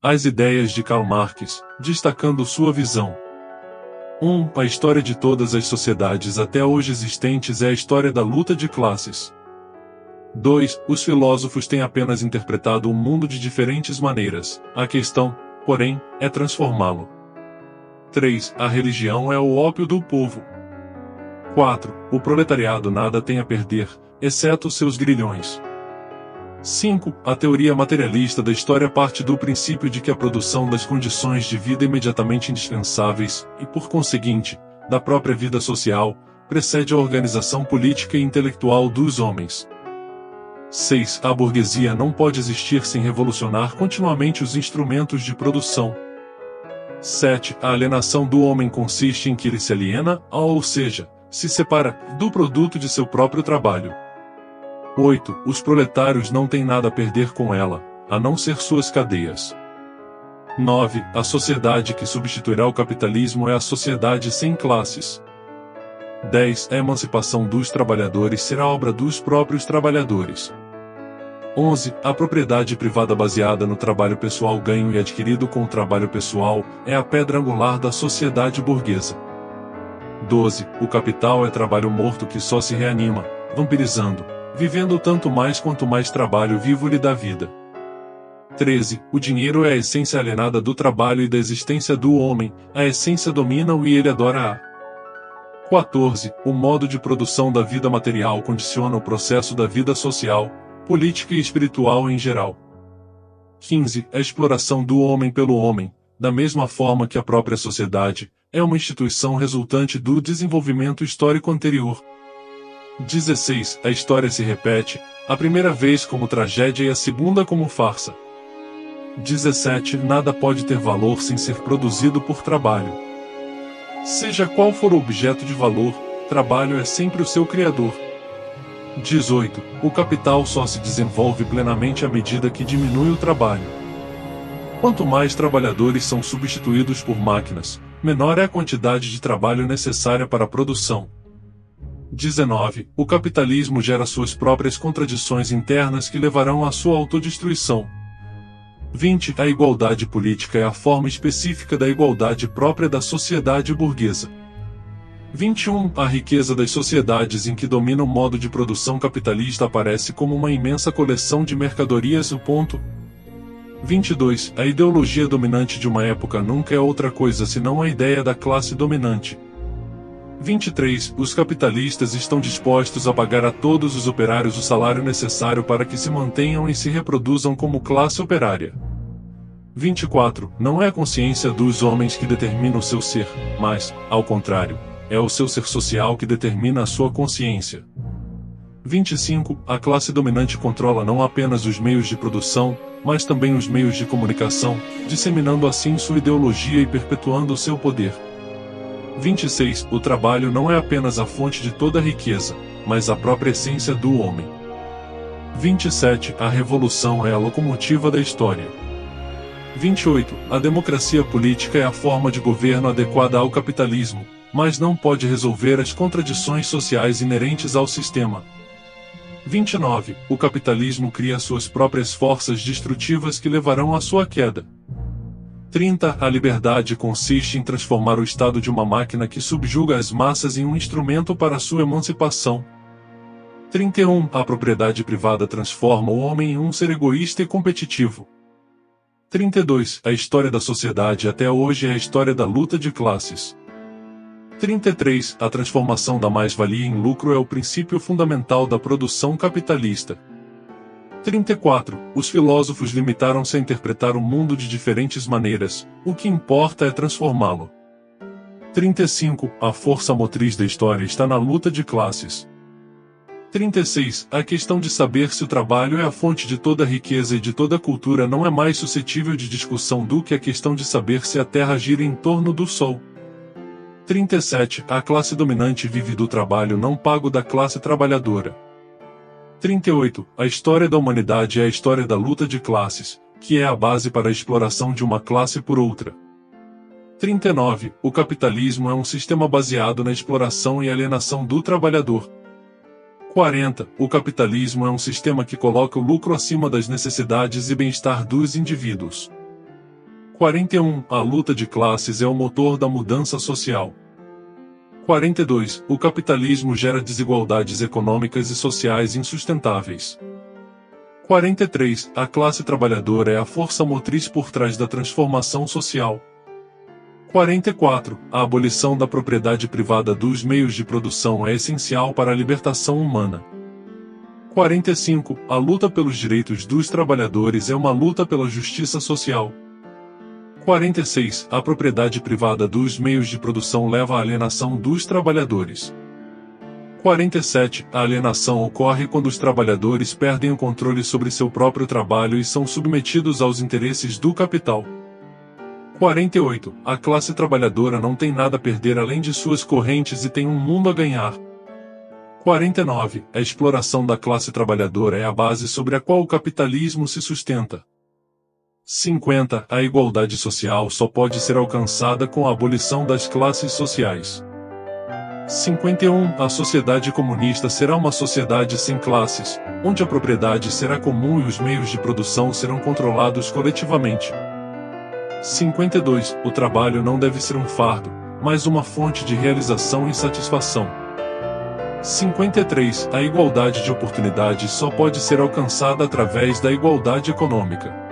As ideias de Karl Marx, destacando sua visão. 1. A história de todas as sociedades até hoje existentes é a história da luta de classes. 2. Os filósofos têm apenas interpretado o mundo de diferentes maneiras. A questão, porém, é transformá-lo. 3. A religião é o ópio do povo. 4. O proletariado nada tem a perder, exceto seus grilhões. 5. A teoria materialista da história parte do princípio de que a produção das condições de vida imediatamente indispensáveis, e por conseguinte, da própria vida social, precede a organização política e intelectual dos homens. 6. A burguesia não pode existir sem revolucionar continuamente os instrumentos de produção. 7. A alienação do homem consiste em que ele se aliena, ou seja, se separa, do produto de seu próprio trabalho. 8. Os proletários não têm nada a perder com ela, a não ser suas cadeias. 9. A sociedade que substituirá o capitalismo é a sociedade sem classes. 10. A emancipação dos trabalhadores será obra dos próprios trabalhadores. 11. A propriedade privada baseada no trabalho pessoal ganho e adquirido com o trabalho pessoal é a pedra angular da sociedade burguesa. 12. O capital é trabalho morto que só se reanima, vampirizando, vivendo tanto mais quanto mais trabalho vivo lhe dá vida. 13. O dinheiro é a essência alienada do trabalho e da existência do homem, a essência domina-o e ele adora-a. 14. O modo de produção da vida material condiciona o processo da vida social, política e espiritual em geral. 15. A exploração do homem pelo homem, da mesma forma que a própria sociedade, é uma instituição resultante do desenvolvimento histórico anterior. 16. A história se repete, a primeira vez como tragédia e a segunda como farsa. 17. Nada pode ter valor sem ser produzido por trabalho. Seja qual for o objeto de valor, trabalho é sempre o seu criador. 18. O capital só se desenvolve plenamente à medida que diminui o trabalho. Quanto mais trabalhadores são substituídos por máquinas, menor é a quantidade de trabalho necessária para a produção. 19. O capitalismo gera suas próprias contradições internas que levarão à sua autodestruição. 20. A igualdade política é a forma específica da igualdade própria da sociedade burguesa. 21. A riqueza das sociedades em que domina o modo de produção capitalista aparece como uma imensa coleção de mercadorias. 22. A ideologia dominante de uma época nunca é outra coisa senão a ideia da classe dominante. 23. Os capitalistas estão dispostos a pagar a todos os operários o salário necessário para que se mantenham e se reproduzam como classe operária. 24. Não é a consciência dos homens que determina o seu ser, mas, ao contrário, é o seu ser social que determina a sua consciência. 25. A classe dominante controla não apenas os meios de produção, mas também os meios de comunicação, disseminando assim sua ideologia e perpetuando o seu poder. 26. O trabalho não é apenas a fonte de toda a riqueza, mas a própria essência do homem. 27. A revolução é a locomotiva da história. 28. A democracia política é a forma de governo adequada ao capitalismo, mas não pode resolver as contradições sociais inerentes ao sistema. 29. O capitalismo cria suas próprias forças destrutivas que levarão à sua queda. 30. A liberdade consiste em transformar o Estado de uma máquina que subjuga as massas em um instrumento para sua emancipação. 31. A propriedade privada transforma o homem em um ser egoísta e competitivo. 32. A história da sociedade até hoje é a história da luta de classes. 33. A transformação da mais-valia em lucro é o princípio fundamental da produção capitalista. 34. Os filósofos limitaram-se a interpretar o mundo de diferentes maneiras, o que importa é transformá-lo. 35. A força motriz da história está na luta de classes. 36. A questão de saber se o trabalho é a fonte de toda a riqueza e de toda a cultura não é mais suscetível de discussão do que a questão de saber se a Terra gira em torno do Sol. 37. A classe dominante vive do trabalho não pago da classe trabalhadora. 38. A história da humanidade é a história da luta de classes, que é a base para a exploração de uma classe por outra. 39. O capitalismo é um sistema baseado na exploração e alienação do trabalhador. 40. O capitalismo é um sistema que coloca o lucro acima das necessidades e bem-estar dos indivíduos. 41. A luta de classes é o motor da mudança social. 42. O capitalismo gera desigualdades econômicas e sociais insustentáveis. 43. A classe trabalhadora é a força motriz por trás da transformação social. 44. A abolição da propriedade privada dos meios de produção é essencial para a libertação humana. 45. A luta pelos direitos dos trabalhadores é uma luta pela justiça social. 46. A propriedade privada dos meios de produção leva à alienação dos trabalhadores. 47. A alienação ocorre quando os trabalhadores perdem o controle sobre seu próprio trabalho e são submetidos aos interesses do capital. 48. A classe trabalhadora não tem nada a perder além de suas correntes e tem um mundo a ganhar. 49. A exploração da classe trabalhadora é a base sobre a qual o capitalismo se sustenta. 50. A igualdade social só pode ser alcançada com a abolição das classes sociais. 51. A sociedade comunista será uma sociedade sem classes, onde a propriedade será comum e os meios de produção serão controlados coletivamente. 52. O trabalho não deve ser um fardo, mas uma fonte de realização e satisfação. 53. A igualdade de oportunidades só pode ser alcançada através da igualdade econômica.